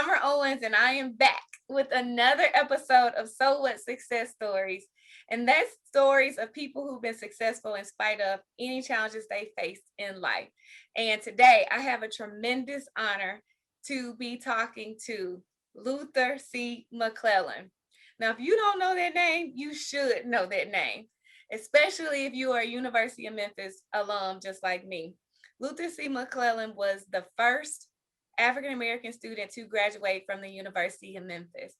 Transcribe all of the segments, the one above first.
Summer Owens, and I am back with another episode of So What Success Stories. And that's stories of people who've been successful in spite of any challenges they faced in life. And today I have a tremendous honor to be talking to Luther C. McClellan. Now, if you don't know that name, you should know that name, especially if you are a University of Memphis alum just like me. Luther C. McClellan was the first African-American student to graduate from the University of Memphis.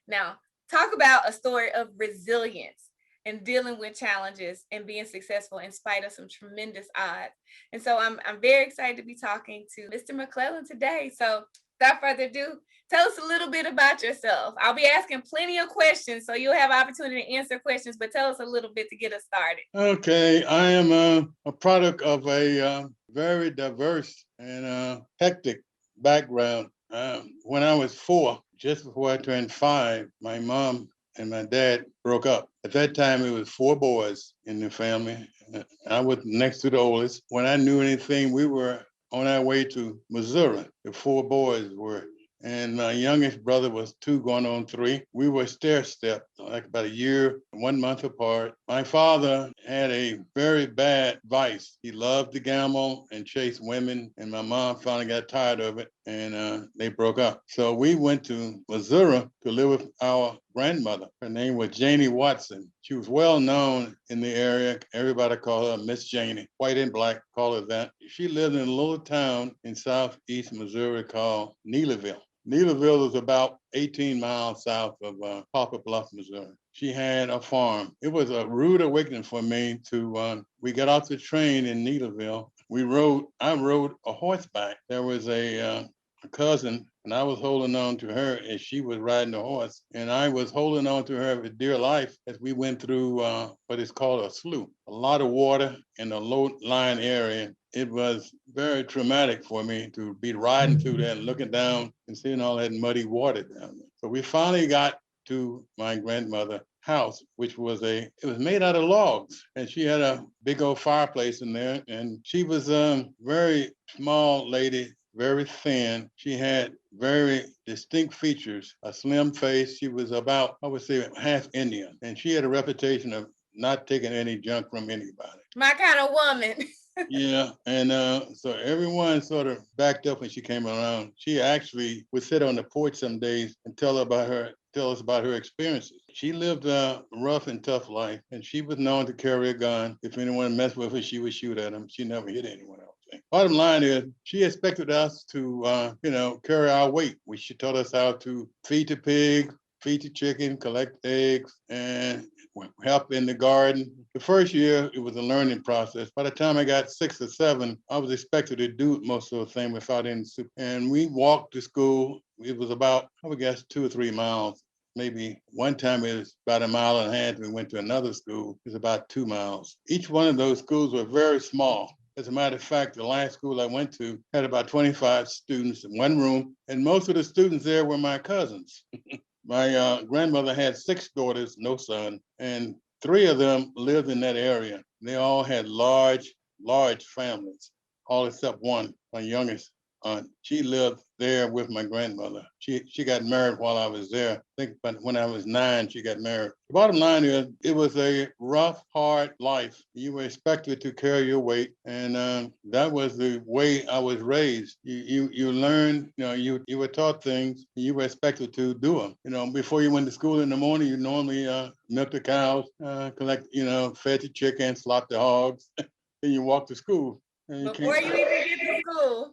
Now, talk about a story of resilience and dealing with challenges and being successful in spite of some tremendous odds. And so I'm very excited to be talking to Mr. McClellan today. So without further ado, tell us a little bit about yourself. I'll be asking plenty of questions, so you'll have opportunity to answer questions, but tell us a little bit to get us started. Okay, I am a product of a very diverse and hectic background. When I was 4, just before I turned 5, my mom and my dad broke up. At that time, it was 4 boys in the family. I was next to the oldest. When I knew anything, we were on our way to Missouri. The 4 boys were. And my youngest brother was 2 going on 3. We were stair-stepped, like about a year, 1 month apart. My father had a very bad vice. He loved to gamble and chase women, and my mom finally got tired of it, and they broke up. So we went to Missouri to live with our grandmother. Her name was Janie Watson. She was well known in the area. Everybody called her Miss Janie. White and black call her that. She lived in a little town in southeast Missouri called Neelyville. Neelyville is about 18 miles south of Poplar Bluff, Missouri. She had a farm. It was a rude awakening for me we got off the train in Neelyville. I rode a horseback. There was a cousin, and I was holding on to her as she was riding the horse. And I was holding on to her with dear life as we went through what is called a slough. A lot of water in a low-lying area. It was very traumatic for me to be riding through that and looking down and seeing all that muddy water down there. So we finally got to my grandmother's house, which was it was made out of logs. And she had a big old fireplace in there. And she was a very small lady, very thin. She had very distinct features, a slim face. She was about, I would say, half Indian. And she had a reputation of not taking any junk from anybody. My kind of woman. Yeah, and so everyone sort of backed up when she came around. She actually would sit on the porch some days and tell us about her experiences. She lived a rough and tough life, and she was known to carry a gun. If anyone messed with her, she would shoot at them. She never hit anyone else. Bottom line is, she expected us to, carry our weight. She taught us how to feed the pig, feed the chicken, collect eggs, and help in the garden. The first year, it was a learning process. By the time I got 6 or 7, I was expected to do most of the thing without any soup. And we walked to school. It was about, I would guess, 2 or 3 miles. Maybe one time it was about 1.5 miles. We went to another school. It was about 2 miles. Each one of those schools were very small. As a matter of fact, the last school I went to had about 25 students in one room, and most of the students there were my cousins. My grandmother had 6 daughters, no son, and 3 of them lived in that area. They all had large families, all except one, my youngest aunt. She lived there with my grandmother. She got married while I was there. I think when I was 9, she got married. The bottom line is, it was a rough, hard life. You were expected to carry your weight, and that was the way I was raised. You learned, you were taught things, and you were expected to do them. Before you went to school in the morning, you normally milk the cows, collect, fed the chickens, slop the hogs, then you walk to school. Before you even get to school.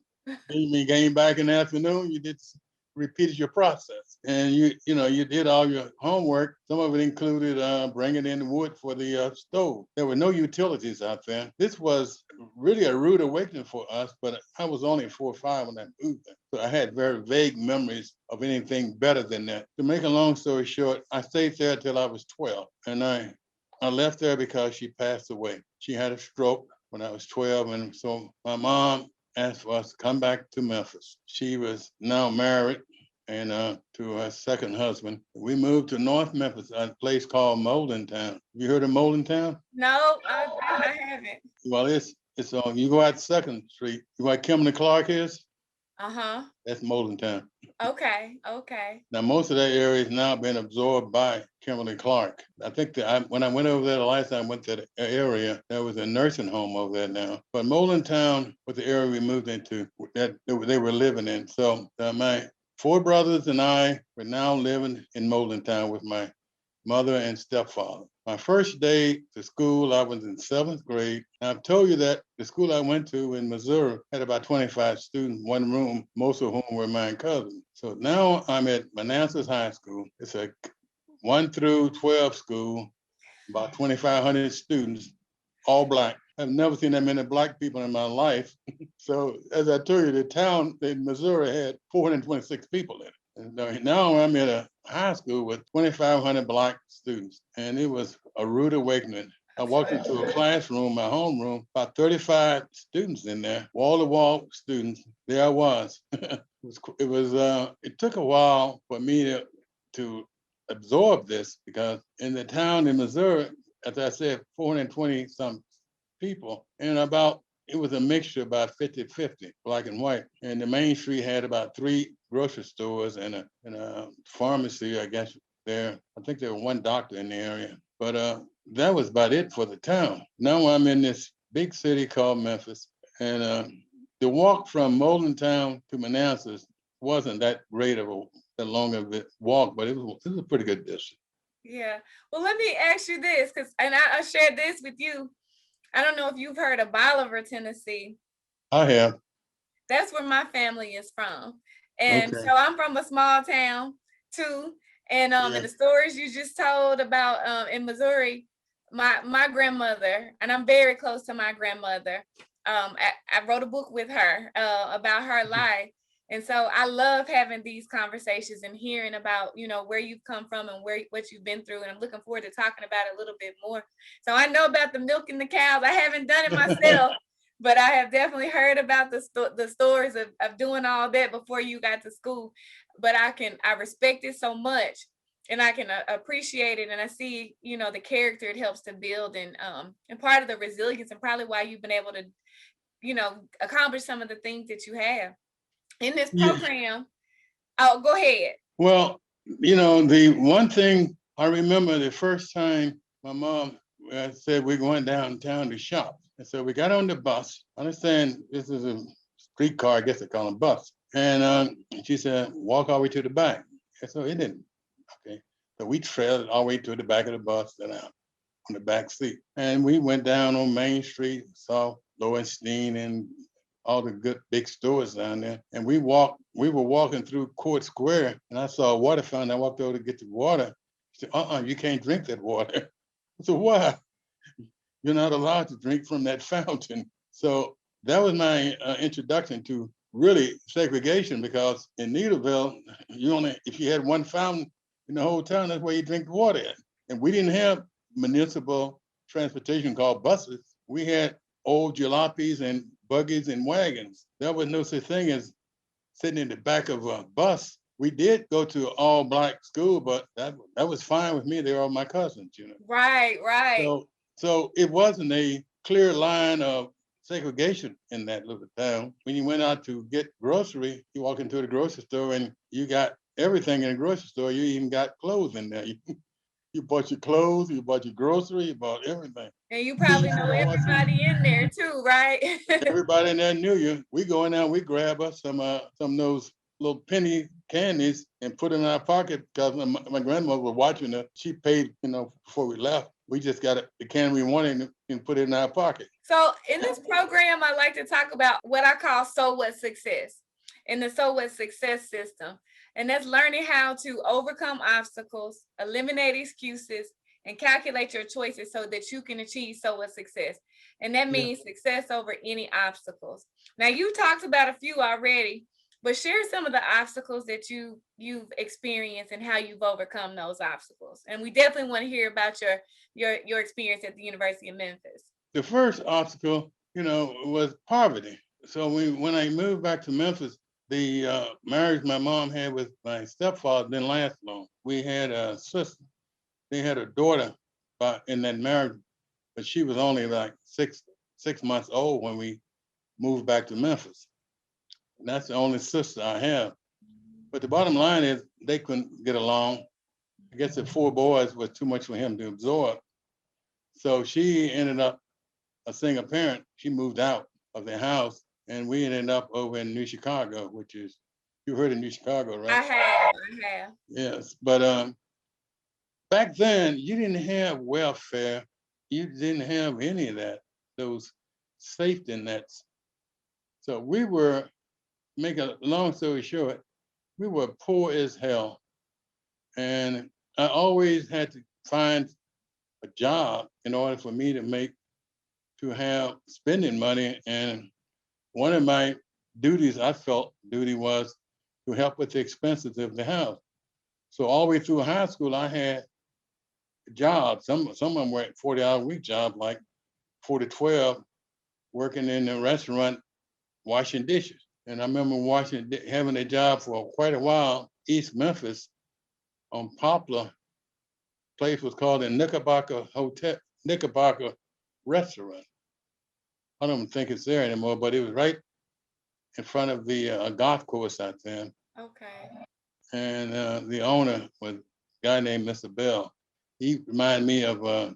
You came back in the afternoon, you repeated your process. And you did all your homework. Some of it included bringing in the wood for the stove. There were no utilities out there. This was really a rude awakening for us, but I was only 4 or 5 when I moved there. So I had very vague memories of anything better than that. To make a long story short, I stayed there till I was 12. And I left there because she passed away. She had a stroke when I was 12. And so my mom asked for us to come back to Memphis. She was now married and to her second husband. We moved to North Memphis, a place called Moldentown. Have you heard of Moldentown? No, I haven't. Well, it's on, you go out 2nd Street. You know where Kimberly Clark is? Uh-huh. That's Town. Okay. Okay. Now, most of that area has now been absorbed by Kimberly Clark. I think that when I went over there the last time I went to the area, there was a nursing home over there now. But Town was the area we moved into that they were living in. So my four brothers and I were now living in Town with my mother and stepfather. My first day to school, I was in seventh grade. And I've told you that the school I went to in Missouri had about 25 students, one room, most of whom were my cousins. So now I'm at Manassas High School. It's a 1 through 12 school, about 2,500 students, all Black. I've never seen that many Black people in my life. So as I told you, the town in Missouri had 426 people in it. And now I'm at a high school with 2,500 Black students, and it was a rude awakening. I walked into a classroom, my homeroom, about 35 students in there, wall-to-wall students. There I was. It took a while for me to absorb this, because in the town in Missouri, as I said, 420 some people, and it was a mixture about 50-50, Black and white. And the main street had about 3 grocery stores and a pharmacy, I guess, there. I think there was one doctor in the area. But that was about it for the town. Now I'm in this big city called Memphis, and the walk from Town to Manassas wasn't that great of a long of a walk, but it was a pretty good distance. Yeah. Well, let me ask you this, and I shared this with you. I don't know if you've heard of Bolivar, Tennessee. I have. That's where my family is from. And Okay. so I'm from a small town too. And Yeah. and the stories you just told about in Missouri, my grandmother, and I'm very close to my grandmother. I wrote a book with her about her life. And so I love having these conversations and hearing about, where you've come from and what you've been through. And I'm looking forward to talking about it a little bit more. So I know about the milking the cows. I haven't done it myself, but I have definitely heard about the stories of doing all that before you got to school. But I respect it so much, and I can appreciate it. And I see, the character it helps to build, and part of the resilience, and probably why you've been able to, accomplish some of the things that you have in this program. Yeah. Oh, go ahead. Well, the one thing I remember the first time my mom said we're going downtown to shop. And so we got on the bus. I understand this is a streetcar, I guess they call them bus. And she said, walk all the way to the back. And so it didn't. Okay. So we trailed all the way to the back of the bus and out on the back seat. And we went down on Main Street, saw Lowenstein and all the good big stores down there. And we were walking through Court Square, and I saw a water fountain. I walked over to get the water. She said, you can't drink that water. I said, why? You're not allowed to drink from that fountain. So that was my introduction to really segregation, because in Needleville, if you had one fountain in the whole town, that's where you drink the water at. And we didn't have municipal transportation called buses. We had old jalopies and buggies and wagons. There was no such thing as sitting in the back of a bus. We did go to an all Black school, but that was fine with me. They were all my cousins, Right. So it wasn't a clear line of segregation in that little town. When you went out to get grocery, you walk into the grocery store and you got everything in the grocery store. You even got clothes in there. You bought your clothes, you bought your grocery, you bought everything. And you probably know everybody in there too, right? Everybody in there knew you. We go in there, we grab us some of those little penny candies and put it in our pocket, because my grandmother was watching us. She paid, before we left. We just got the candy we wanted and put it in our pocket. So in this program, I like to talk about what I call So What Success, in the So What Success system. And that's learning how to overcome obstacles, eliminate excuses, and calculate your choices so that you can achieve So What Success. And that means success over any obstacles. Now, you talked about a few already, but share some of the obstacles that you've experienced and how you've overcome those obstacles. And we definitely want to hear about your experience at the University of Memphis. The first obstacle, was poverty. So when I moved back to Memphis, the marriage my mom had with my stepfather didn't last long. We had a sister. They had a daughter in that marriage, but she was only like six months old when we moved back to Memphis. And that's the only sister I have. But the bottom line is they couldn't get along. I guess the four boys was too much for him to absorb. So she ended up a single parent. She moved out of the house, and we ended up over in New Chicago, which is, you heard of New Chicago, right? I have. Yes, but back then you didn't have welfare. You didn't have any of that, those safety nets. So we were, make a long story short, we were poor as hell. And I always had to find a job in order for me to have spending money. And one of my duties, I felt duty was to help with the expenses of the house. So all the way through high school, I had jobs. Some of them were 40-hour-a-week jobs, like 4 to 12, working in a restaurant, washing dishes. And I remember having a job for quite a while, East Memphis, on Poplar. Place was called the Knickerbocker Hotel, Knickerbocker Restaurant. I don't think it's there anymore, but it was right in front of the golf course out there. Okay. And the owner was a guy named Mr. Bell. He reminded me of,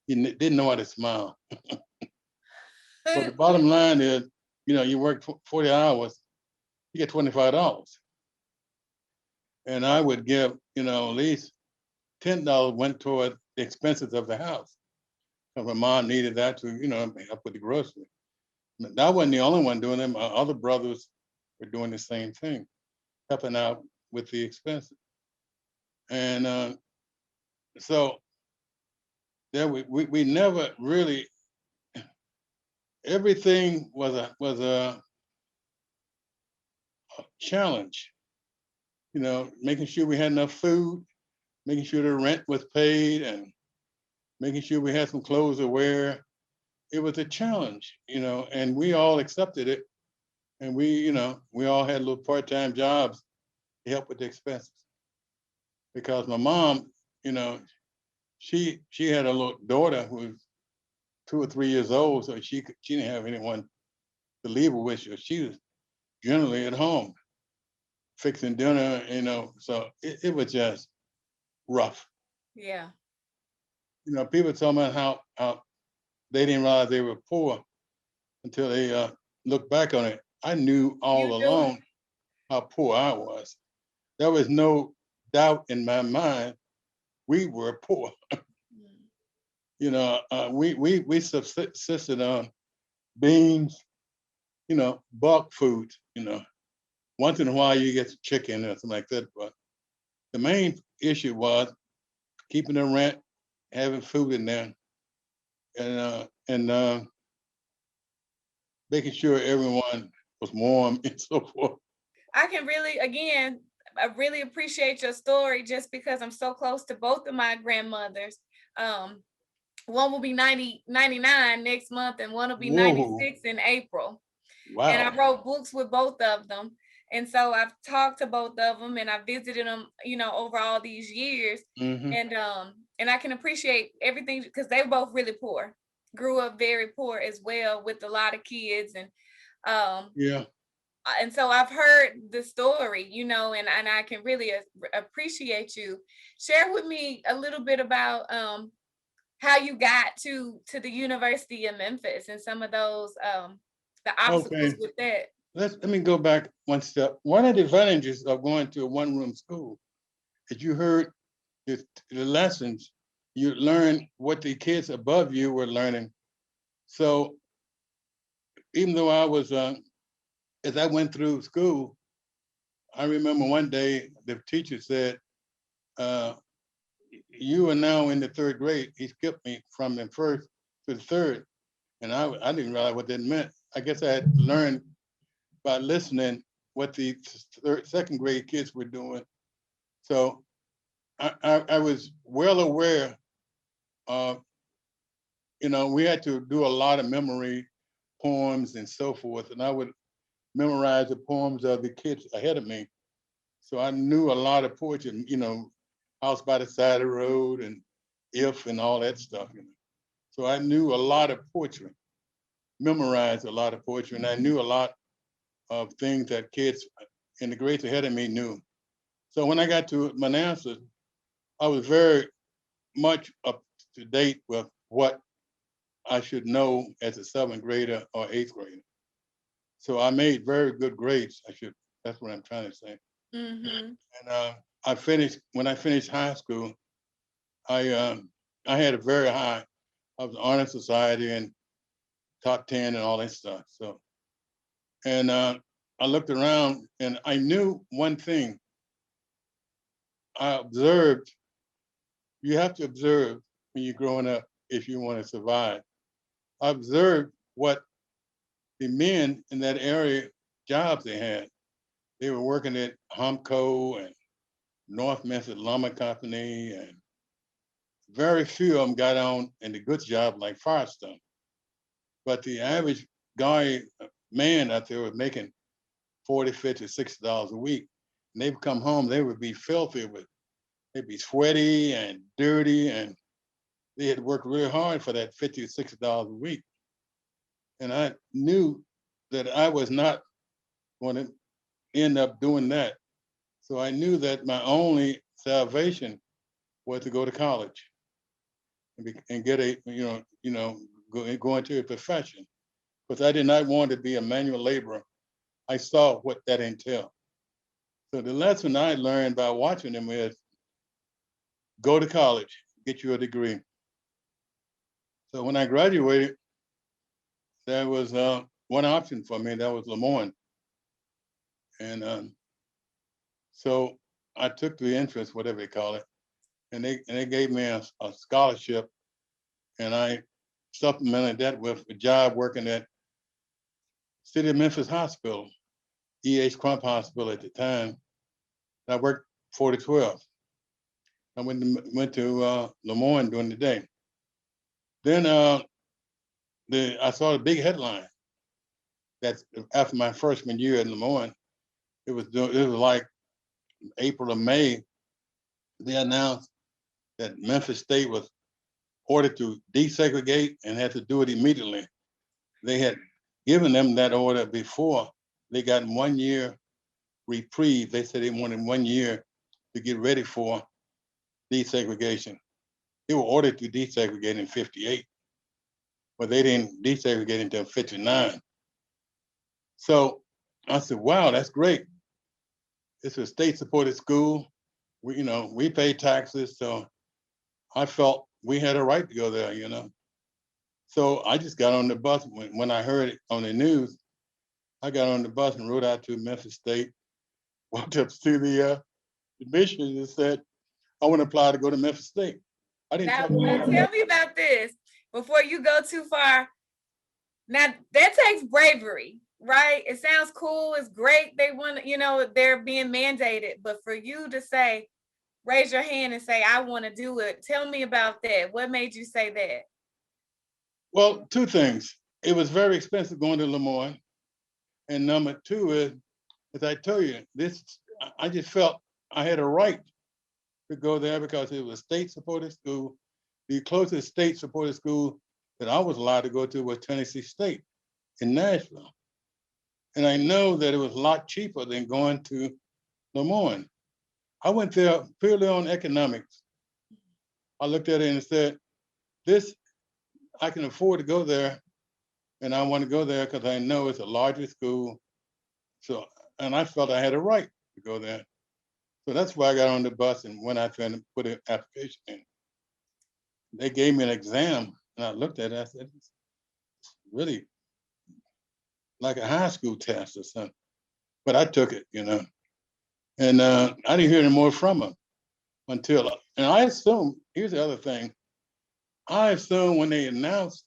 he didn't know how to smile. But the bottom line is, you work 40 hours, you get $25. And I would give, at least $10 went toward the expenses of the house. So my mom needed that to, help with the grocery. But I wasn't the only one doing them. My other brothers were doing the same thing, helping out with the expenses. And so there we never really, everything was a challenge, making sure we had enough food, making sure the rent was paid, and making sure we had some clothes to wear. It was a challenge, and we all accepted it. And we all had little part-time jobs to help with the expenses. Because my mom, she had a little daughter who was 2 or 3 years old, so she didn't have anyone to leave her with. She was generally at home fixing dinner, so it was just rough. Yeah. People told me how they didn't realize they were poor until they looked back on it. I knew all along how poor I was. There was no doubt in my mind we were poor. We subsisted on beans, bulk food. Once in a while you get chicken or something like that, but the main issue was keeping the rent, having food in there, and making sure everyone was warm and so forth. I can really, again, I really appreciate your story just because I'm so close to both of my grandmothers. One will be 99 next month, and one will be Whoa. 96 in April. Wow. And I wrote books with both of them. And so I've talked to both of them, and I visited them, over all these years. Mm-hmm. And I can appreciate everything because they were both really poor, grew up very poor as well with a lot of kids. And yeah. And so I've heard the story, and I can really appreciate you. Share with me a little bit about how you got to the University of Memphis and some of those the obstacles with that. Let me go back one step. One of the advantages of going to a one-room school is you heard the lessons, you learn what the kids above you were learning. So even though I was, as I went through school, I remember one day the teacher said, you are now in the 3rd grade. He skipped me from the 1st to the 3rd. And I didn't realize what that meant. I guess I had learned by listening what the 2nd grade kids were doing. So I was well aware of, we had to do a lot of memory poems and so forth. And I would memorize the poems of the kids ahead of me. So I knew a lot of poetry, House by the Side of the Road and If and all that stuff. So I knew a lot of poetry, memorized a lot of poetry, and I knew a lot of things that kids in the grades ahead of me knew. So when I got to Manassas, I was very much up to date with what I should know as a seventh grader or eighth grader. So I made very good grades. That's what I'm trying to say. Mm-hmm. And when I finished high school, I, I had a very high, I was honor society and top 10 and all that stuff. So, and I looked around and I knew one thing. I observed, you have to observe when you're growing up if you want to survive. I observed what the men in that area jobs they had. They were working at Humco and North Memphis Lumber Company, and very few of them got on in the good job like Firestone. But the average guy, man out there was making 40, 50, $60 a week. And they would come home, they would be filthy they'd be sweaty and dirty, and they had worked really hard for that 50 to $60 a week. And I knew that I was not going to end up doing that. So I knew that my only salvation was to go to college and get a, go into a profession. Because I did not want to be a manual laborer. I saw what that entailed. So the lesson I learned by watching them is go to college, get you a degree. So when I graduated, there was one option for me, that was Lemoyne. And so I took the entrance, whatever they call it, and they gave me a scholarship, and I supplemented that with a job working at City of Memphis Hospital, E.H. Crump Hospital at the time. I worked 4 to 12. I went to Lemoyne during the day. Then I saw the big headline that after my freshman year at Lemoyne, it was like April or May. They announced that Memphis State was ordered to desegregate and had to do it immediately. They had given them that order before. They got 1 year reprieve. They said they wanted 1 year to get ready for desegregation. They were ordered to desegregate in 58, but they didn't desegregate until 59. So I said, wow, that's great. It's a state-supported school. We pay taxes, so I felt we had a right to go there. So I just got on the bus when I heard it on the news. I got on the bus and rode out to Memphis State, walked up to the admission and said, I want to apply to go to Memphis State. I didn't Now, tell them. tell me about this before you go too far. Now, that takes bravery, right? It sounds cool. It's great. They want, they're being mandated. But for you to say, raise your hand and say, I want to do it. Tell me about that. What made you say that? Well, two things. It was very expensive going to Lemoyne. And number two is, as I tell you, I just felt I had a right to go there because it was a state-supported school. The closest state-supported school that I was allowed to go to was Tennessee State in Nashville. And I know that it was a lot cheaper than going to Lemoyne. I went there purely on economics. I looked at it and said, I can afford to go there, and I want to go there because I know it's a larger school. So, and I felt I had a right to go there. So that's why I got on the bus and went out there and put an application in. They gave me an exam, and I looked at it. I said, it's really like a high school test or something. But I took it. And I didn't hear any more from them and I assume, here's the other thing, I assume when they announced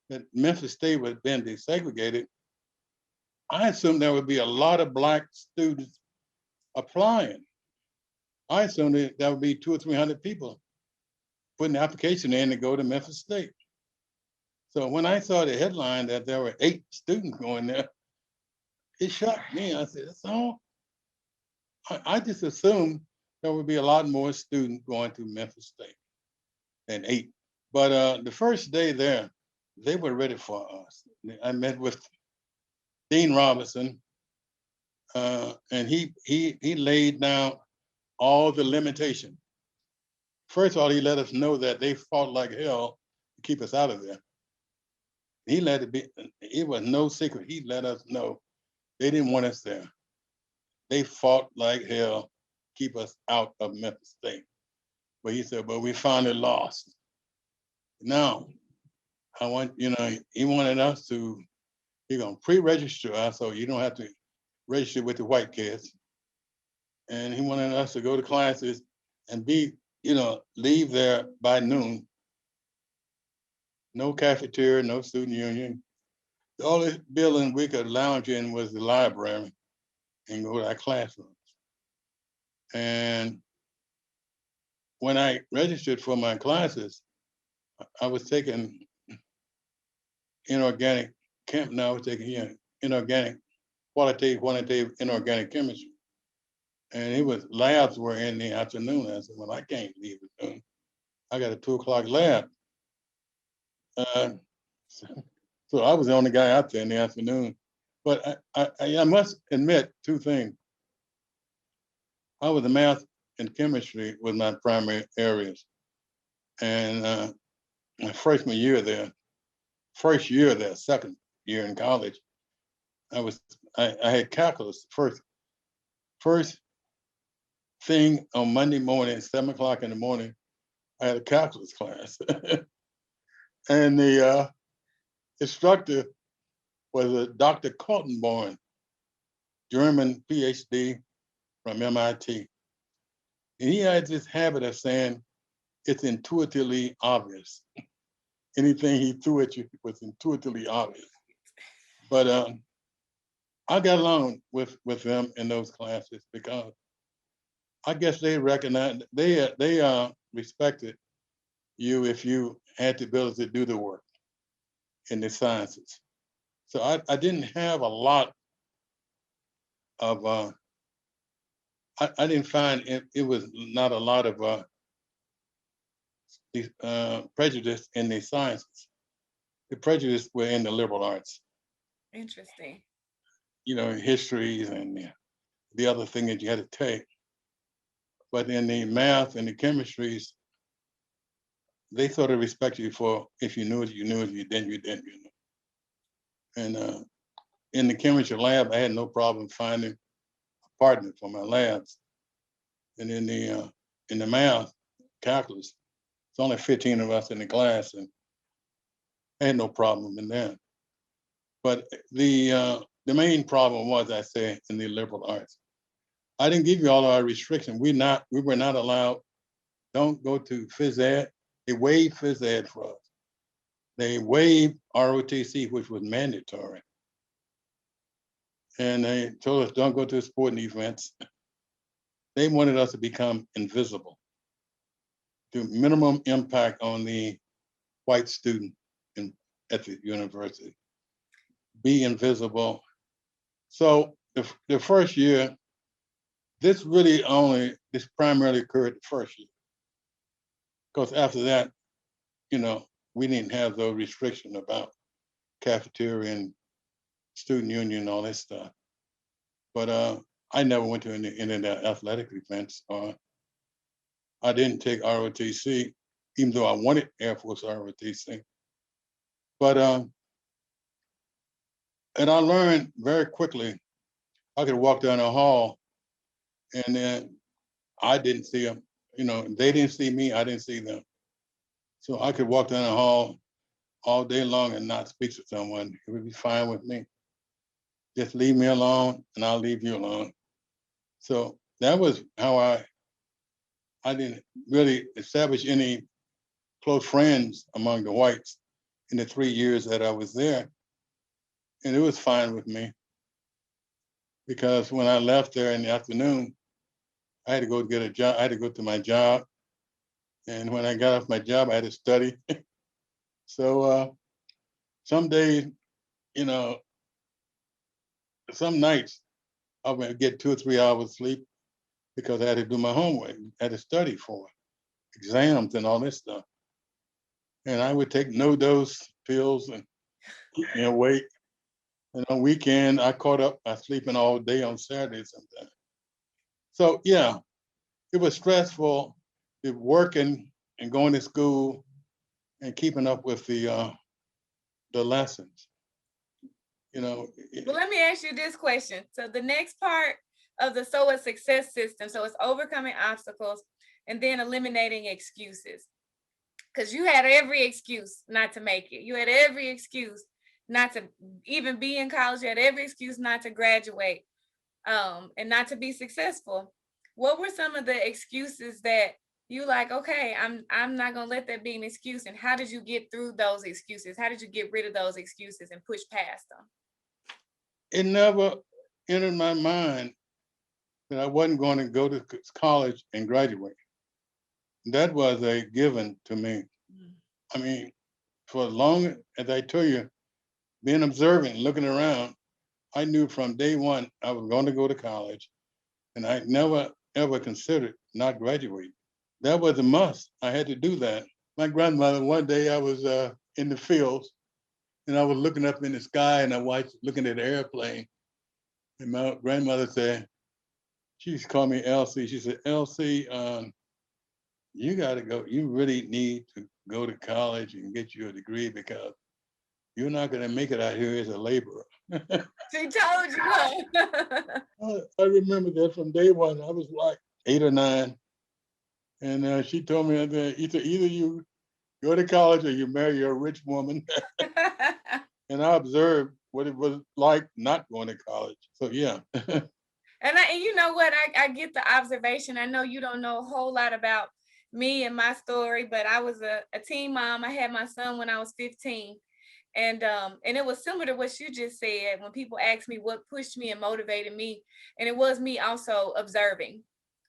that Memphis State was being desegregated, I assumed there would be a lot of Black students applying. I assumed that there would be 200 or 300 people putting the application in to go to Memphis State. So when I saw the headline that there were 8 students going there, it shocked me. I said, that's all. I just assumed there would be a lot more students going to Memphis State than 8. But the first day there, they were ready for us. I met with Dean Robinson, And he laid down all the limitation. First of all, he let us know that they fought like hell to keep us out of there. He let it be, it was no secret. He let us know they didn't want us there. They fought like hell, keep us out of Memphis State. But he said, but we finally lost. Now, I want, he wanted us to, he's gonna pre-register us so you don't have to register with the white kids. And he wanted us to go to classes and be, leave there by noon. No cafeteria, no student union. The only building we could lounge in was the library and go to our classrooms. And when I registered for my classes, I was taking inorganic I was taking inorganic, quantitative inorganic chemistry. And labs were in the afternoon. I said, well, I can't leave at noon. I got a 2 o'clock lab. So I was the only guy out there in the afternoon. But I must admit two things. I was the math and chemistry was my primary areas. And my first year there, second year in college, I had calculus first thing on Monday morning, 7 o'clock in the morning. I had a calculus class, and the instructor was a Dr. Kaltenborn, German PhD from MIT. And he had this habit of saying, it's intuitively obvious. Anything he threw at you was intuitively obvious. But I got along with them in those classes because I guess they recognized, they respected you if you had the ability to do the work in the sciences. So I didn't have a lot of, I didn't find it was not a lot of prejudice in the sciences. The prejudice were in the liberal arts. Interesting. Histories and the other thing that you had to take. But in the math and the chemistries, they sort of respect you for if you knew it, you knew it. You didn't, you didn't. And in the chemistry lab, I had no problem finding a partner for my labs. And in the math, calculus, it's only 15 of us in the class, and I had no problem in that. But the main problem was, I say, in the liberal arts. I didn't give you all our restrictions. We were not allowed. Don't go to phys ed. They waived phys ed for us. They waived ROTC, which was mandatory. And they told us, don't go to sporting events. They wanted us to become invisible, to minimum impact on the white student at the university. Be invisible. So the first year, this primarily occurred the first year. Because after that, we didn't have those restrictions about cafeteria and student union and all that stuff. But I never went to any of the athletic events. I didn't take ROTC, even though I wanted Air Force ROTC. But and I learned very quickly. I could walk down the hall, and then I didn't see them. They didn't see me. I didn't see them. So I could walk down the hall all day long and not speak to someone. It would be fine with me. Just leave me alone, and I'll leave you alone. So that was how I didn't really establish any close friends among the whites in the 3 years that I was there. And it was fine with me because when I left there in the afternoon, I had to go get a job. I had to go to my job. And when I got off my job, I had to study. So some days, some nights I would get 2 or 3 hours sleep because I had to do my homework. I had to study for exams and all this stuff. And I would take no dose pills and wait. And on weekend, I caught up by sleeping all day on Saturdays sometimes. So yeah, it was stressful, working and going to school and keeping up with the lessons. You know, Well, let me ask you this question. So the next part of the SOA success system, so it's overcoming obstacles and then eliminating excuses. Because you had every excuse not to make it. You had every excuse not to even be in college. You had every excuse not to graduate, and not to be successful. What were some of the excuses that you like, okay, I'm not gonna let that be an excuse? And how did you get through those excuses? How did you get rid of those excuses and push past them? it never entered my mind that I wasn't going to go to college and graduate. That was a given to me. I mean, for as long as I tell you, being observant, looking around, I knew from day one I was going to go to college, and I never ever considered not graduating. That was a must. I had to do that. My grandmother, one day I was in the fields, and I was looking up in the sky, and I was looking at the airplane, and my grandmother said, she used to call me Elsie. She said, Elsie, you got to go. You really need to go to college and get you a degree because you're not going to make it out here as a laborer. She told you. Huh? I remember that from day one. I was like 8 or 9, and she told me that either you go to college or you marry a rich woman. And I observed what it was like not going to college. So yeah. And you know what? I get the observation. I know you don't know a whole lot about me and my story, but I was a teen mom. I had my son when I was 15. And it was similar to what you just said when people asked me what pushed me and motivated me. And it was me also observing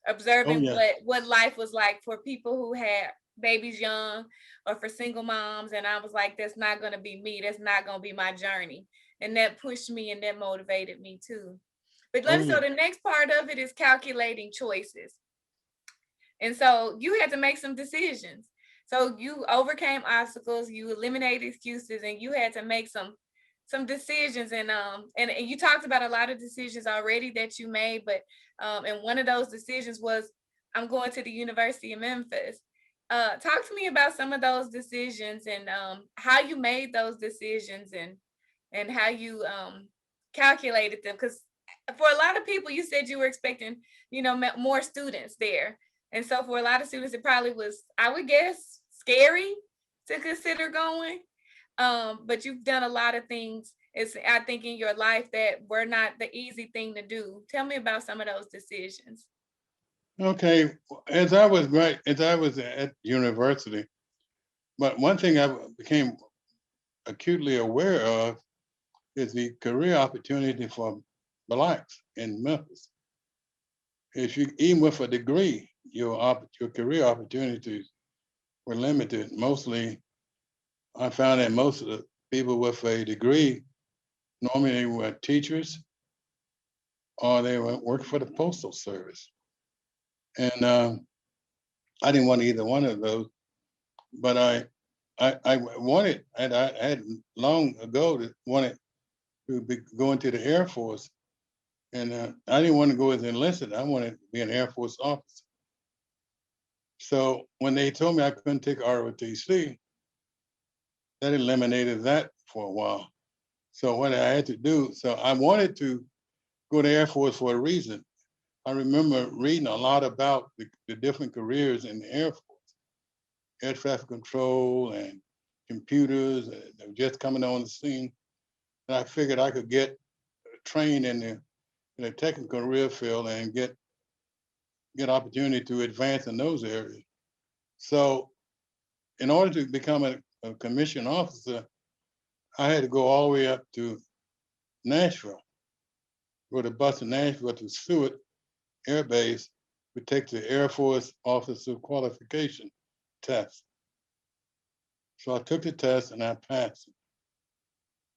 Oh yeah. what life was like for people who had babies young or for single moms. And I was like, that's not going to be me. That's not going to be my journey. And that pushed me and that motivated me too. But Oh so yeah. the next part of it is calculating choices. And so you had to make some decisions. So you overcame obstacles, you eliminated excuses, and you had to make some decisions. And you talked about a lot of decisions already that you made, but and one of those decisions was, I'm going to the University of Memphis. Talk to me about some of those decisions and how you made those decisions and how you calculated them. Because for a lot of people, you said you were expecting, more students there. And so for a lot of students, it probably was, I would guess, scary to consider going. But you've done a lot of things, I think, in your life that were not the easy thing to do. Tell me about some of those decisions. Okay. As I was at university, but one thing I became acutely aware of is the career opportunity for blacks in Memphis. If you even with a degree, your career opportunities were limited. Mostly, I found that most of the people with a degree normally they were teachers or they were working for the postal service, and I didn't want either one of those. But I wanted, and I had long ago that wanted to go into the Air Force, and I didn't want to go as enlisted. I wanted to be an Air Force officer. So when they told me I couldn't take ROTC, that eliminated that for a while. So what I had to do, so I wanted to go to Air Force for a reason. I remember reading a lot about the different careers in the Air Force, air traffic control and computers that were just coming on the scene. And I figured I could get trained in the technical career field and get opportunity to advance in those areas. So in order to become a commissioned officer, I had to go all the way up to Nashville, go to bus to Nashville to Stewart Air Base to take the Air Force Officer Qualification test. So I took the test and I passed it.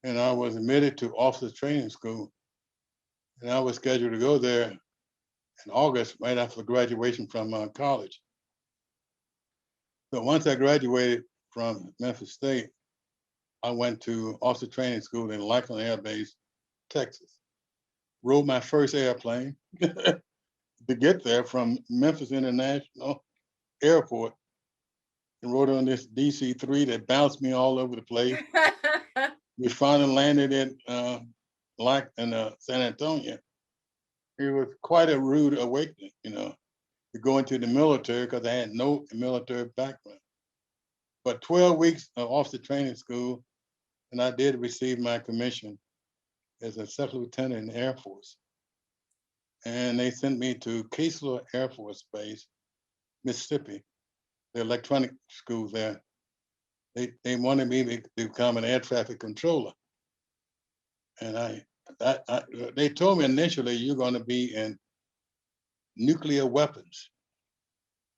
And I was admitted to officer training school. And I was scheduled to go there in August, right after graduation from college. So once I graduated from Memphis State, I went to officer training school in Lackland Air Base Texas. Rode my first airplane to get there from Memphis International Airport and rode on this DC-3 that bounced me all over the place. We finally landed in San Antonio. It was quite a rude awakening, to go into the military because I had no military background. But 12 weeks of officer training school, and I did receive my commission as a second lieutenant in the Air Force. And they sent me to Keesler Air Force Base, Mississippi, the electronic school there. They wanted me to become an air traffic controller. And they told me initially, you're going to be in nuclear weapons.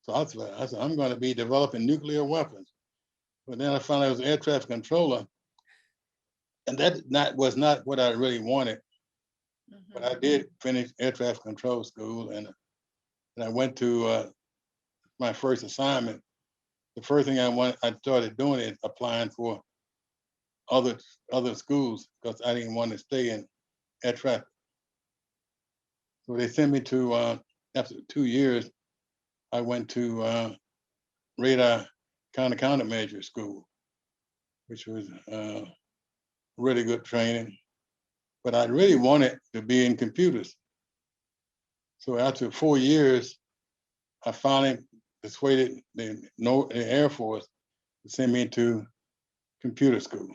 So I said, I'm going to be developing nuclear weapons. But then I found out I was an air traffic controller. And that was not what I really wanted. Mm-hmm. But I did finish air traffic control school, and I went to my first assignment. The first thing I started doing is applying for other schools because I didn't want to stay in air traffic. So they sent me to, after 2 years, I went to radar countermeasure school, which was really good training. But I really wanted to be in computers. So after 4 years, I finally persuaded the Air Force to send me to computer school.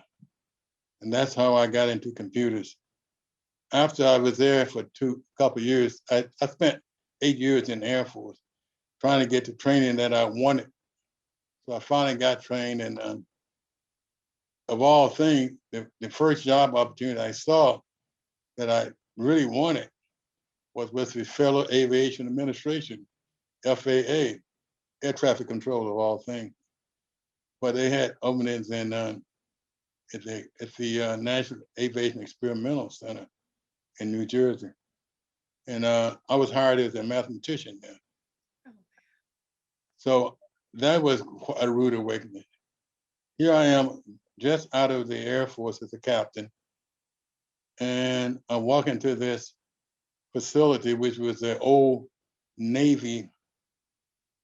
And that's how I got into computers. After I was there for a couple of years, I spent 8 years in the Air Force trying to get the training that I wanted. So I finally got trained, and of all things, the first job opportunity I saw that I really wanted was with the Federal Aviation Administration, FAA, air traffic control of all things. But they had openings in at the National Aviation Experimental Center in New Jersey. And I was hired as a mathematician there. So that was a rude awakening. Here I am, just out of the Air Force as a captain, and I walk into this facility, which was an old Navy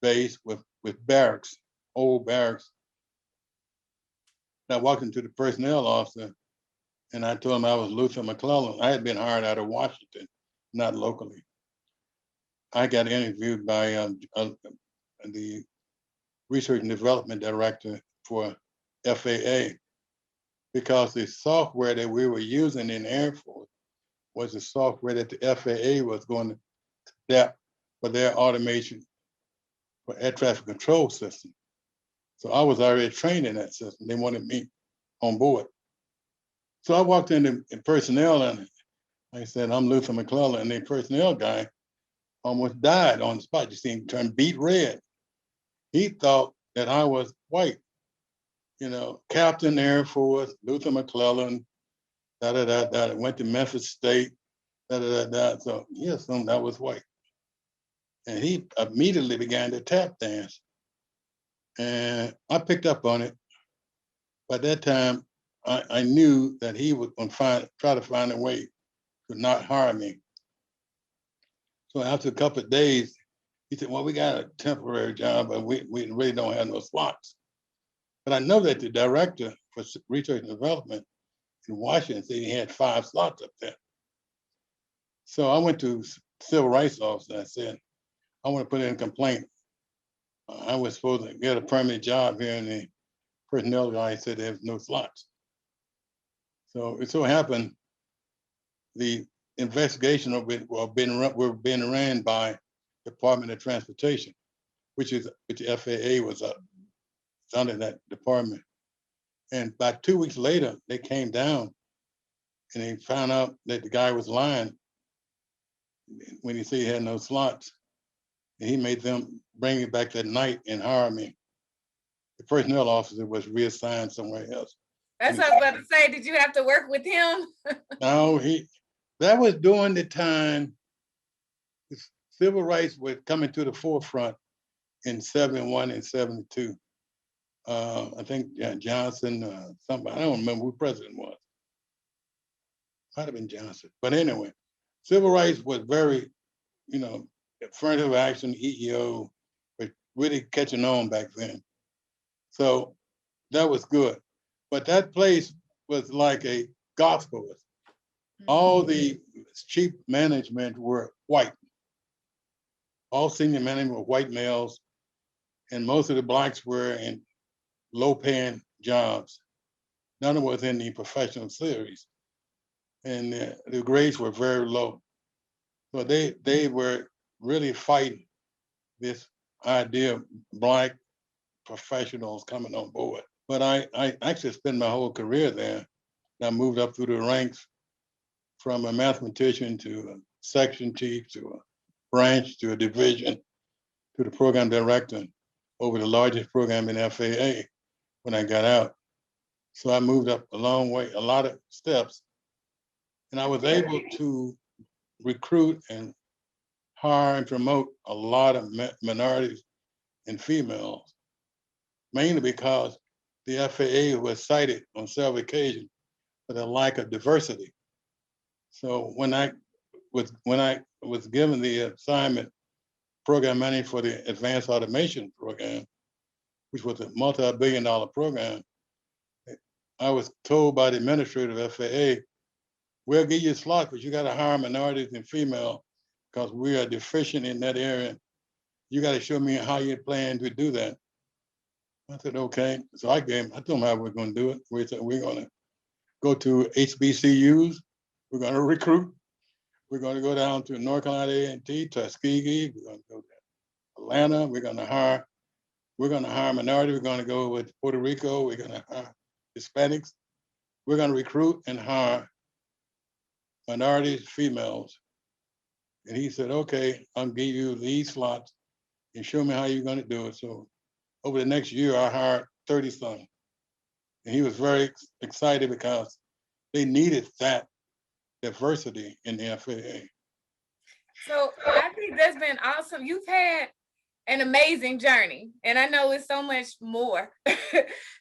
base with barracks, old barracks. And I walked into the personnel officer, and I told him I was Luther McClellan. I had been hired out of Washington, not locally. I got interviewed by the research and development director for FAA because the software that we were using in Air Force was the software that the FAA was going to adapt for their automation for air traffic control system. So I was already trained in that system. They wanted me on board. So I walked in personnel, and I said, I'm Luther McClellan, and the personnel guy almost died on the spot. You see him turn beet red. He thought that I was white, Captain Air Force, Luther McClellan, went to Memphis State, So he assumed I was white. And he immediately began to tap dance. And I picked up on it. By that time, I knew that he was going to try to find a way to not hire me. So after a couple of days, he said, well, we got a temporary job, but we really don't have no slots. But I know that the director for research and development in Washington said he had 5 slots up there. So I went to civil rights office and I said, I want to put in a complaint. I was supposed to get a permanent job here, and the personnel guy said there's no slots. So it so happened the investigation of it were being ran by Department of Transportation, which the FAA was under that department. And about 2 weeks later, they came down and they found out that the guy was lying when he said he had no slots. And he made them bring me back that night and hire me. The personnel officer was reassigned somewhere else. That's what I was about to say. Did you have to work with him? No, that was during the time civil rights were coming to the forefront in 71 and 72. I think Johnson, somebody, I don't remember who president was. Might have been Johnson. But anyway, civil rights was very, affirmative action, EEO, was really catching on back then. So that was good. But that place was like a gospel. All the chief management were white. All senior management were white males, and most of the blacks were in low-paying jobs. None was in the professional series, and the grades were very low. So they were really fighting this idea of black professionals coming on board. But I actually spent my whole career there. I moved up through the ranks from a mathematician to a section chief to a branch to a division to the program director over the largest program in FAA when I got out. So I moved up a long way, a lot of steps, and I was able to recruit and hire and promote a lot of minorities and females, mainly because the FAA was cited on several occasions for the lack of diversity. So when I was given the assignment program manager for the advanced automation program, which was a multi-billion-dollar program, I was told by the administrator of FAA, we'll give you a slot, but you got to hire minorities and female because we are deficient in that area. You got to show me how you plan to do that. I said, okay. So I told them how we're going to do it. We said, we're going to go to HBCUs. We're going to recruit. We're going to go down to North Carolina A&T, Tuskegee. We're going to go to Atlanta. We're going to hire minorities. We're going to go with Puerto Rico. We're going to hire Hispanics. We're going to recruit and hire minorities, females. And he said, okay, I'll give you these slots and show me how you're going to do it. So over the next year, I hired 30-some. And he was very excited because they needed that diversity in the FAA. So I think that's been awesome. You've had an amazing journey. And I know it's so much more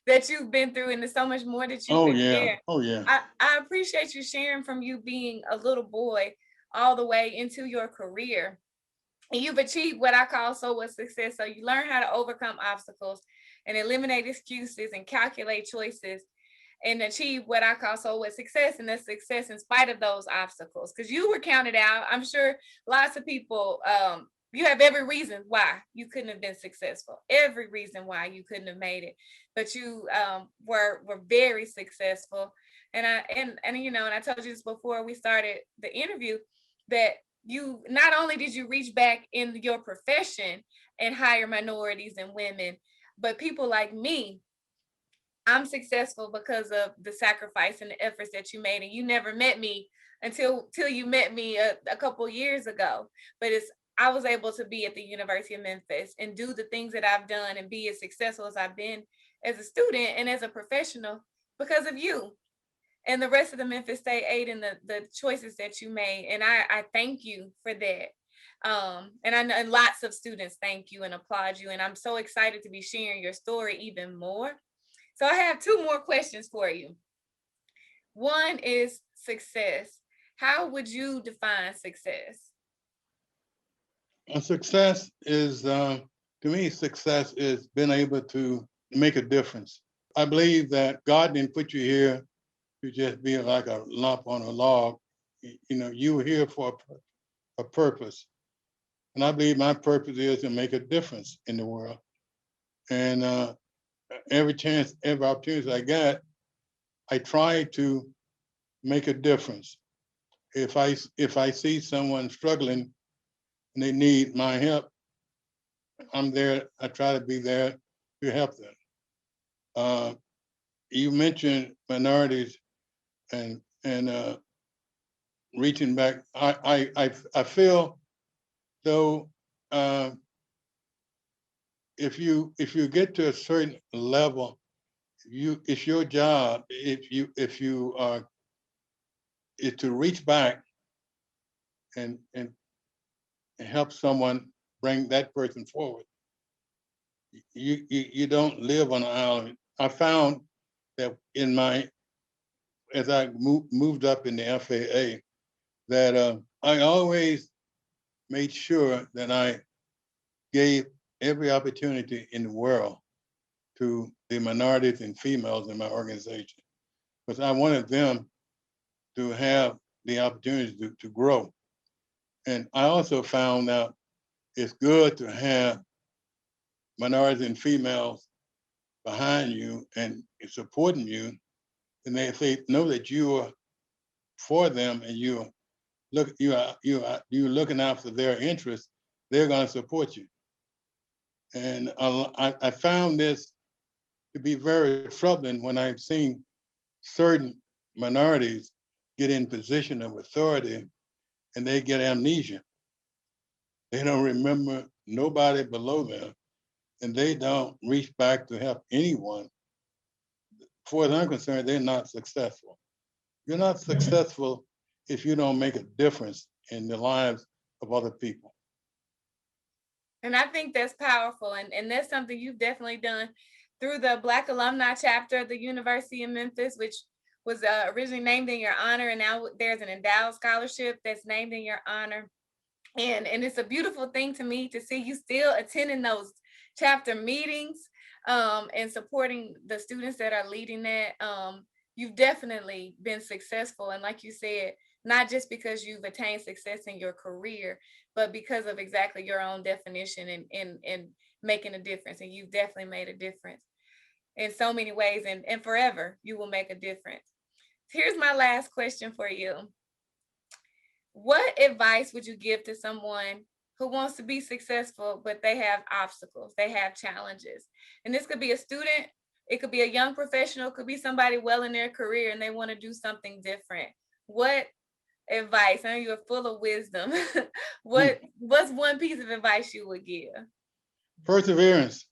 that you've been through, and there's so much more that you've been there. Oh, yeah. I appreciate you sharing from you being a little boy all the way into your career. And you've achieved what I call so what success. So you learn how to overcome obstacles and eliminate excuses and calculate choices and achieve what I call so what success. And that's success in spite of those obstacles. Because you were counted out. I'm sure lots of people, you have every reason why you couldn't have been successful, every reason why you couldn't have made it, but you were very successful. And I told you this before we started the interview, that you not only did you reach back in your profession and hire minorities and women, but people like me, I'm successful because of the sacrifice and the efforts that you made. And you never met me until you met me a couple years ago. But I was able to be at the University of Memphis and do the things that I've done and be as successful as I've been as a student and as a professional because of you and the rest of the Memphis State Eight and the choices that you made. And I thank you for that. And I know lots of students thank you and applaud you. And I'm so excited to be sharing your story even more. So I have two more questions for you. One is success. How would you define success? Success is, to me, success is being able to make a difference. I believe that God didn't put you here to just be like a lump on a log. You were here for a purpose. And I believe my purpose is to make a difference in the world. And every opportunity I get, I try to make a difference. If I see someone struggling and they need my help, I'm there. I try to be there to help them. You mentioned minorities and reaching back. I feel though if you get to a certain level, it's your job if you are is to reach back and help someone bring that person forward. You don't live on an island. I found that in my as I moved up in the FAA, that I always made sure that I gave every opportunity in the world to the minorities and females in my organization, because I wanted them to have the opportunity to grow. And I also found out it's good to have minorities and females behind you and supporting you, and if they know that you are for them and you're looking after their interests, they're going to support you. And I found this to be very troubling when I've seen certain minorities get in position of authority and they get amnesia. They don't remember nobody below them, and they don't reach back to help anyone. As far as I'm concerned, they're not successful. You're not successful if you don't make a difference in the lives of other people. And I think that's powerful. And that's something you've definitely done through the Black Alumni chapter of the University of Memphis, which was originally named in your honor. And now there's an endowed scholarship that's named in your honor. And it's a beautiful thing to me to see you still attending those chapter meetings and supporting the students that are leading that. You've definitely been successful. And like you said, not just because you've attained success in your career, but because of exactly your own definition and making a difference. And you've definitely made a difference in so many ways, and forever you will make a difference. Here's my last question for you. What advice would you give to someone who wants to be successful, but they have obstacles, they have challenges? And this could be a student, it could be a young professional, it could be somebody well in their career and they want to do something different. What advice? I know you're full of wisdom. What's one piece of advice you would give? Perseverance.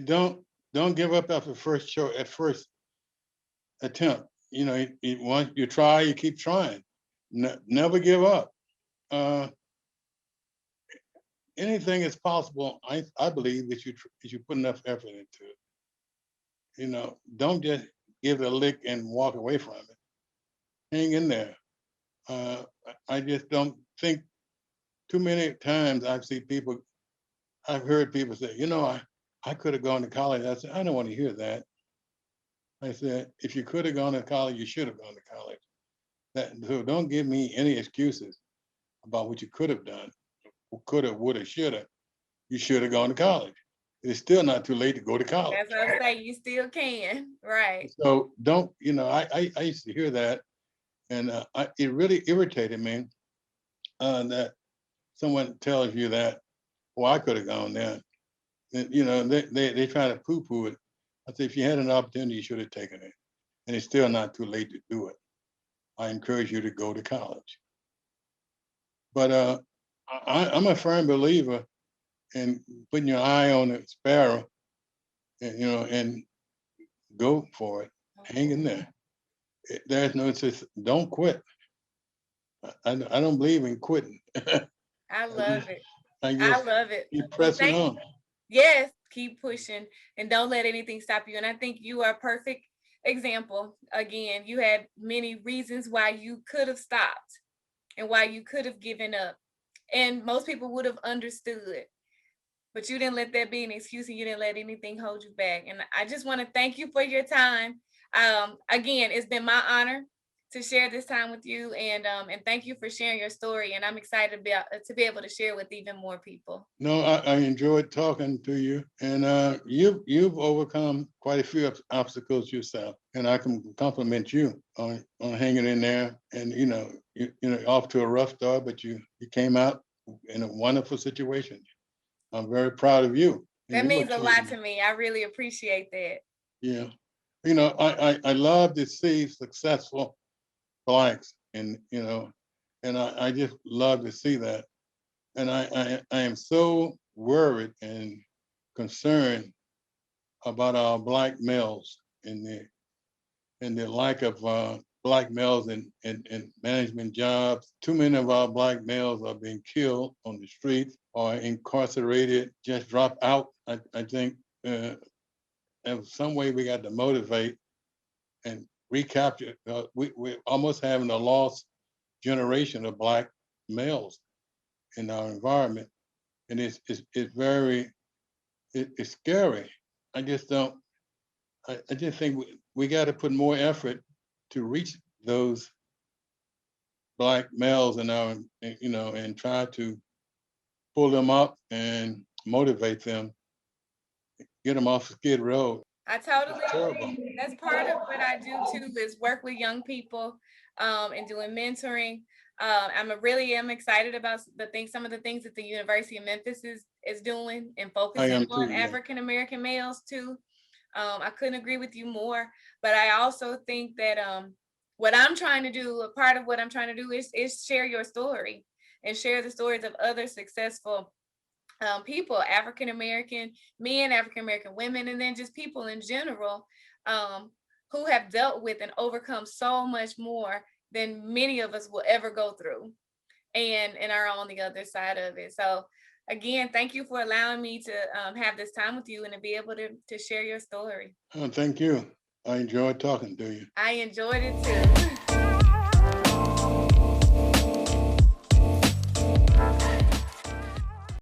Don't give up after first show at first attempt. Once you try, you keep trying. Never give up. Anything is possible. I believe that you put enough effort into it. Don't just give it a lick and walk away from it. Hang in there. I just don't think too many times I've heard people say, I could have gone to college. I said, I don't want to hear that. I said, if you could have gone to college, you should have gone to college. So don't give me any excuses about what you could have done, coulda, woulda, shoulda. You should have gone to college. It's still not too late to go to college. That's what I'm saying. You still can, right? So don't, I used to hear that, and it really irritated me that someone tells you that, well, I could have gone there. And, they try to poo-poo it. I say, if you had an opportunity, you should have taken it. And it's still not too late to do it. I encourage you to go to college. But I'm a firm believer in putting your eye on the sparrow, and go for it. Hang in there. There's no such. Don't quit. I don't believe in quitting. I love it. I I just love it. keep pressing on. Yes, keep pushing and don't let anything stop you. And I think you are a perfect example. Again, you had many reasons why you could have stopped and why you could have given up. And most people would have understood. But you didn't let that be an excuse, and you didn't let anything hold you back. And I just want to thank you for your time. Again, it's been my honor to share this time with you, and thank you for sharing your story. And I'm excited to be able to share with even more people. No, I enjoyed talking to you, and you've overcome quite a few obstacles yourself, and I can compliment you on hanging in there. And you off to a rough start, but you came out in a wonderful situation. I'm very proud of you. That means a lot to me. I really appreciate that. Yeah. I love to see successful Blacks, and I just love to see that. And I am so worried and concerned about our Black males and the lack of Black males in management jobs. Too many of our Black males are being killed on the streets or incarcerated, just drop out. I think in some way we got to motivate and recapture. We're almost having a lost generation of Black males in our environment, and it's very it's scary. I just don't. I just think we got to put more effort to reach those Black males in our, and try to pull them up and motivate them, get them off the skid row. I totally agree. That's part of what I do too, is work with young people and doing mentoring. Really am excited about some of the things that the University of Memphis is doing and focusing on African American males too. I couldn't agree with you more. But I also think that what I'm trying to do, a part of what I'm trying to do is share your story and share the stories of other successful people, African American men, African American women, and then just people in general who have dealt with and overcome so much more than many of us will ever go through, and are on the other side of it. So again, thank you for allowing me to have this time with you and to be able to share your story. Oh, thank you. I enjoyed talking to you. I enjoyed it too.